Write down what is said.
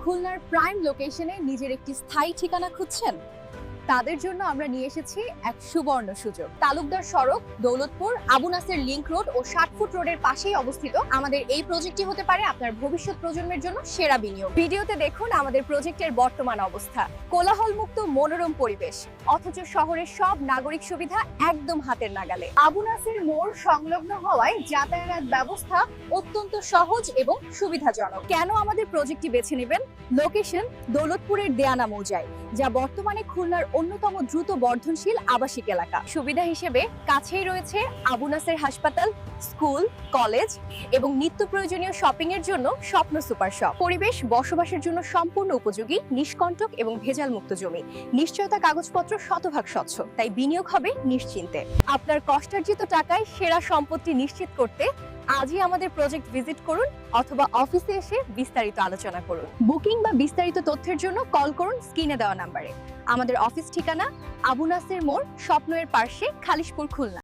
খুলনার প্রাইম লোকেশনে নিজের একটি স্থায়ী ঠিকানা খুঁজছেন? তাদের জন্য আমরা নিয়ে এসেছি এক সুবর্ণ সুযোগ। তালুকদার সড়ক, দৌলতপুর, আবু নাসের লিংক রোড ও 60 ফুট রোডের পাশেই অবস্থিত আমাদের এই প্রজেক্টটি হতে পারে আপনার ভবিষ্যৎ প্রজন্মের জন্য সেরা বিনিয়োগ। ভিডিওতে দেখুন আমাদের প্রজেক্টের বর্তমান অবস্থা। কোলাহলমুক্ত মনোরম পরিবেশ, অথচ শহরের সব নাগরিক সুবিধা একদম হাতের নাগালে। আবু নাসের মোড় সংলগ্ন হওয়ায় যাতায়াত ব্যবস্থা অত্যন্ত সহজ এবং সুবিধাজনক। কেন আমাদের প্রজেক্টটি বেছে নেবেন? লোকেশন দৌলতপুরের দেয়ানা মৌজায়, যা বর্তমানে খুলনার অন্যতম দ্রুত বর্ধনশীল আবাসিক এলাকা। সুবিধা হিসেবে কাছেই রয়েছে আবু নাসের হাসপাতাল, স্কুল, কলেজ এবং নিত্য প্রয়োজনীয় শপিং এর জন্য স্বপ্ন সুপার শপ। পরিবেশ বসবাসের জন্য সম্পূর্ণ উপযোগী, নিষ্কণ্টক এবং ভেজাল মুক্ত জমি। নিশ্চয়তা কাগজপত্র শতভাগ স্বচ্ছ, তাই বিনিয়োগ হবে নিশ্চিন্তে। আপনার কষ্টার্জিত টাকায় সেরা সম্পত্তি নিশ্চিত করতে আজই আমাদের প্রজেক্ট ভিজিট করুন অথবা অফিসে এসে বিস্তারিত আলোচনা করুন। বুকিং বা বিস্তারিত তথ্যের জন্য কল করুন স্ক্রিনে দেওয়া নাম্বারে। আমাদের অফিস ঠিকানা আবু নাসের মোড়, স্বপ্নের পার্শ্বে, খালিশপুর, খুলনা।